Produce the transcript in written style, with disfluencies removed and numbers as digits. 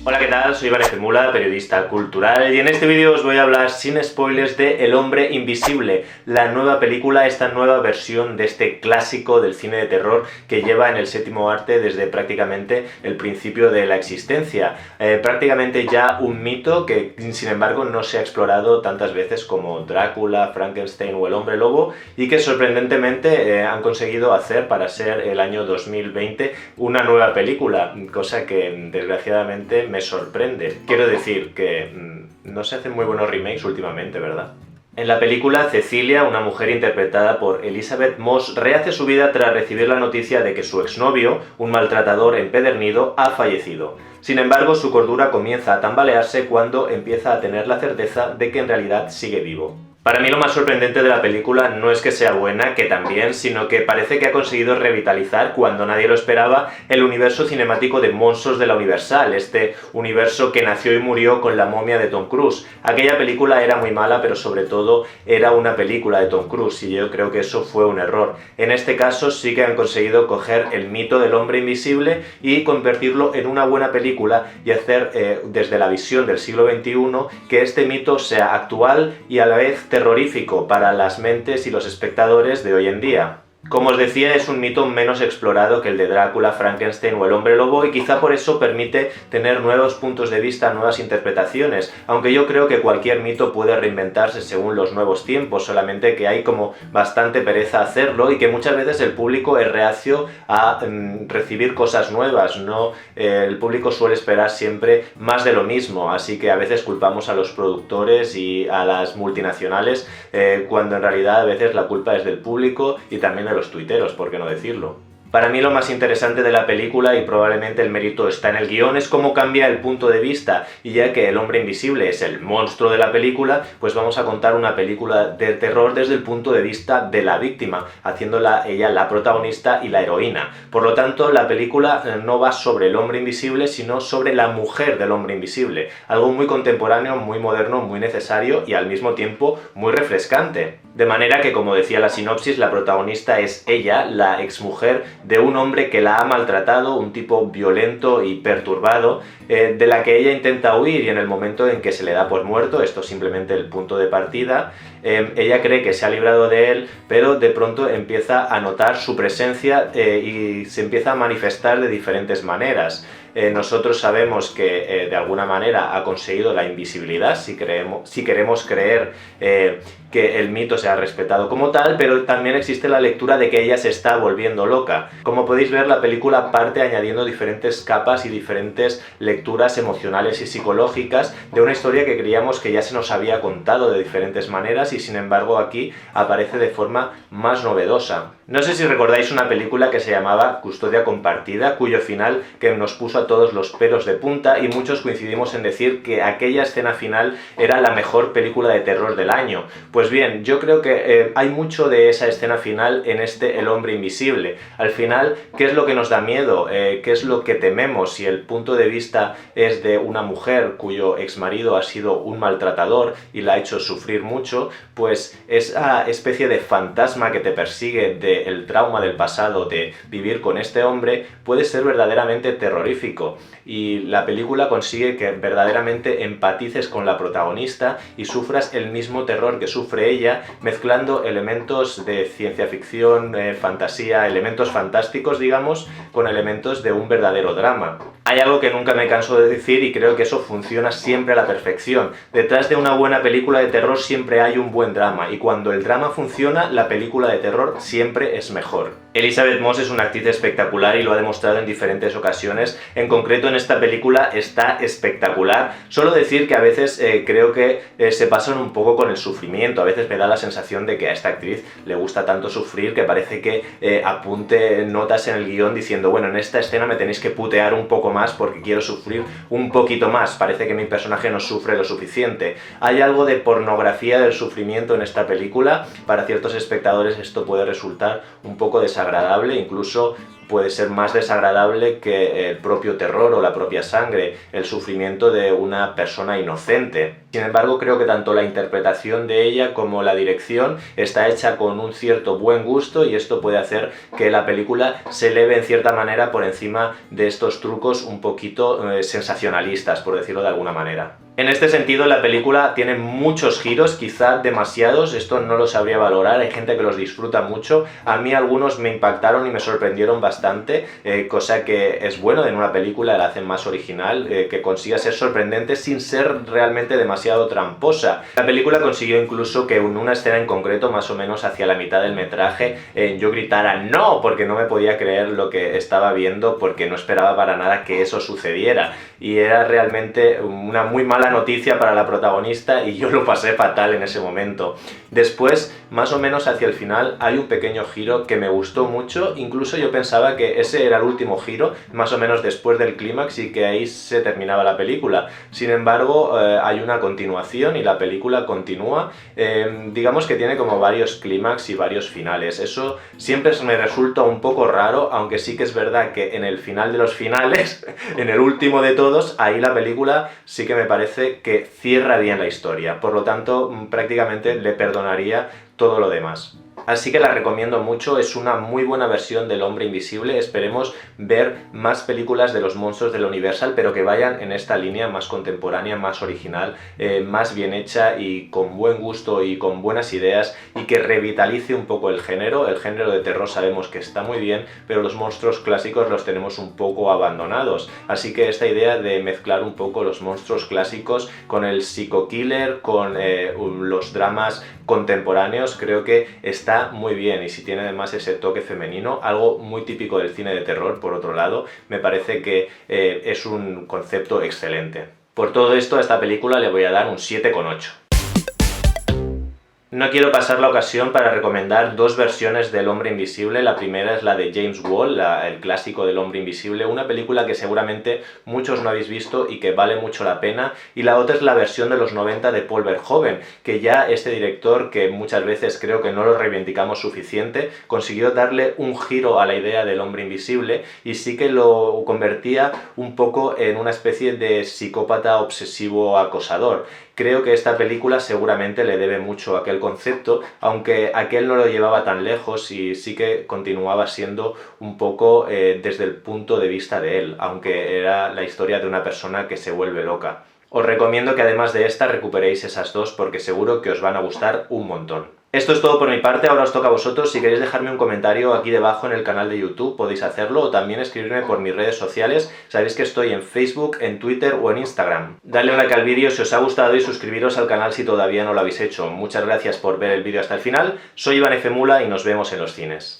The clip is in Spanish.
Hola, ¿qué tal? Soy Iván Mula, periodista cultural, y en este vídeo os voy a hablar sin spoilers de El hombre invisible, la nueva película, esta nueva versión de este clásico del cine de terror que lleva en el séptimo arte desde prácticamente el principio de la existencia. Prácticamente ya un mito que, sin embargo, no se ha explorado tantas veces como Drácula, Frankenstein o El hombre lobo, y que sorprendentemente han conseguido hacer para ser el año 2020 una nueva película, cosa que desgraciadamente me sorprende. Quiero decir que no se hacen muy buenos remakes últimamente, ¿verdad? En la película, Cecilia, una mujer interpretada por Elisabeth Moss, rehace su vida tras recibir la noticia de que su exnovio, un maltratador empedernido, ha fallecido. Sin embargo, su cordura comienza a tambalearse cuando empieza a tener la certeza de que en realidad sigue vivo. Para mí lo más sorprendente de la película no es que sea buena, que también, sino que parece que ha conseguido revitalizar, cuando nadie lo esperaba, el universo cinemático de monstruos de la Universal, este universo que nació y murió con La momia de Tom Cruise. Aquella película era muy mala, pero sobre todo era una película de Tom Cruise, y yo creo que eso fue un error. En este caso sí que han conseguido coger el mito del hombre invisible y convertirlo en una buena película y hacer desde la visión del siglo XXI que este mito sea actual y a la vez terrorífico para las mentes y los espectadores de hoy en día. Como os decía, es un mito menos explorado que el de Drácula, Frankenstein o el hombre lobo, y quizá por eso permite tener nuevos puntos de vista, nuevas interpretaciones, aunque yo creo que cualquier mito puede reinventarse según los nuevos tiempos, solamente que hay como bastante pereza hacerlo y que muchas veces el público es reacio a recibir cosas nuevas, ¿no? El público suele esperar siempre más de lo mismo, así que a veces culpamos a los productores y a las multinacionales cuando en realidad a veces la culpa es del público y también de los tuiteros, por qué no decirlo. Para mí lo más interesante de la película, y probablemente el mérito está en el guión, es cómo cambia el punto de vista, y ya que el hombre invisible es el monstruo de la película, pues vamos a contar una película de terror desde el punto de vista de la víctima, haciéndola ella la protagonista y la heroína. Por lo tanto, la película no va sobre el hombre invisible, sino sobre la mujer del hombre invisible, algo muy contemporáneo, muy moderno, muy necesario y al mismo tiempo muy refrescante. De manera que, como decía la sinopsis, la protagonista es ella, la exmujer de un hombre que la ha maltratado, un tipo violento y perturbado, de la que ella intenta huir, y en el momento en que se le da por muerto, esto es simplemente el punto de partida, ella cree que se ha librado de él, pero de pronto empieza a notar su presencia y se empieza a manifestar de diferentes maneras. Nosotros sabemos que de alguna manera ha conseguido la invisibilidad, si queremos creer que el mito se ha respetado como tal, pero también existe la lectura de que ella se está volviendo loca. Como podéis ver, la película parte añadiendo diferentes capas y diferentes lecturas emocionales y psicológicas de una historia que creíamos que ya se nos había contado de diferentes maneras, y sin embargo aquí aparece de forma más novedosa. No sé si recordáis una película que se llamaba Custodia Compartida, cuyo final que nos puso a todos los pelos de punta, y muchos coincidimos en decir que aquella escena final era la mejor película de terror del año. Pues bien, yo creo que hay mucho de esa escena final en este El hombre invisible. Al final, ¿qué es lo que nos da miedo? ¿Qué es lo que tememos? Si el punto de vista es de una mujer cuyo exmarido ha sido un maltratador y la ha hecho sufrir mucho, pues esa especie de fantasma que te persigue del trauma del pasado de vivir con este hombre puede ser verdaderamente terrorífico, y la película consigue que verdaderamente empatices con la protagonista y sufras el mismo terror que sufre ella, mezclando elementos de ciencia ficción, fantasía, elementos fantásticos, digamos, con elementos de un verdadero drama. Hay algo que nunca me canso de decir, y creo que eso funciona siempre a la perfección. Detrás de una buena película de terror siempre hay un buen drama, y cuando el drama funciona, la película de terror siempre es mejor. Elisabeth Moss es una actriz espectacular y lo ha demostrado en diferentes ocasiones. En concreto, en esta película está espectacular. Solo decir que a veces creo que se pasan un poco con el sufrimiento. A veces me da la sensación de que a esta actriz le gusta tanto sufrir que parece que apunte notas en el guión diciendo: bueno, en esta escena me tenéis que putear un poco más porque quiero sufrir un poquito más. Parece que mi personaje no sufre lo suficiente. Hay algo de pornografía del sufrimiento en esta película. Para ciertos espectadores esto puede resultar un poco desagradable, incluso puede ser más desagradable que el propio terror o la propia sangre, el sufrimiento de una persona inocente. Sin embargo, creo que tanto la interpretación de ella como la dirección está hecha con un cierto buen gusto, y esto puede hacer que la película se eleve en cierta manera por encima de estos trucos un poquito sensacionalistas, por decirlo de alguna manera. En este sentido, la película tiene muchos giros, quizá demasiados, esto no lo sabría valorar, hay gente que los disfruta mucho, a mí algunos me impactaron y me sorprendieron bastante, cosa que es bueno en una película, la hacen más original, que consiga ser sorprendente sin ser realmente demasiado tramposa. La película consiguió incluso que en una escena en concreto, más o menos hacia la mitad del metraje, yo gritara ¡no!, porque no me podía creer lo que estaba viendo, porque no esperaba para nada que eso sucediera, y era realmente una muy mala noticia para la protagonista, y yo lo pasé fatal en ese momento. Después, más o menos hacia el final, hay un pequeño giro que me gustó mucho, incluso yo pensaba que ese era el último giro, más o menos después del clímax, y que ahí se terminaba la película. Sin embargo, hay una continuación y la película continúa, digamos que tiene como varios clímax y varios finales. Eso siempre me resulta un poco raro, aunque sí que es verdad que en el final de los finales, en el último de todos, ahí la película sí que me parece que cierra bien la historia, por lo tanto prácticamente le perdonaría todo lo demás. Así que la recomiendo mucho, es una muy buena versión del Hombre Invisible. Esperemos ver más películas de los monstruos del Universal, pero que vayan en esta línea más contemporánea, más original, más bien hecha y con buen gusto y con buenas ideas, y que revitalice un poco el género. El género de terror sabemos que está muy bien, pero los monstruos clásicos los tenemos un poco abandonados. Así que esta idea de mezclar un poco los monstruos clásicos con el psico-killer, con los dramas contemporáneos, creo que está muy bien, y si tiene además ese toque femenino, algo muy típico del cine de terror, por otro lado, me parece que es un concepto excelente. Por todo esto, a esta película le voy a dar un 7,8. No quiero pasar la ocasión para recomendar dos versiones del Hombre Invisible. La primera es la de James Whale, el clásico del Hombre Invisible, una película que seguramente muchos no habéis visto y que vale mucho la pena. Y la otra es la versión de los 90 de Paul Verhoeven, que ya este director, que muchas veces creo que no lo reivindicamos suficiente, consiguió darle un giro a la idea del Hombre Invisible, y sí que lo convertía un poco en una especie de psicópata obsesivo acosador. Creo que esta película seguramente le debe mucho a aquel concepto, aunque aquel no lo llevaba tan lejos y sí que continuaba siendo un poco desde el punto de vista de él, aunque era la historia de una persona que se vuelve loca. Os recomiendo que además de esta recuperéis esas dos, porque seguro que os van a gustar un montón. Esto es todo por mi parte, ahora os toca a vosotros. Si queréis dejarme un comentario aquí debajo en el canal de YouTube podéis hacerlo, o también escribirme por mis redes sociales. Sabéis que estoy en Facebook, en Twitter o en Instagram. Dadle un like al vídeo si os ha gustado y suscribiros al canal si todavía no lo habéis hecho. Muchas gracias por ver el vídeo hasta el final. Soy Iván F. Mula y nos vemos en los cines.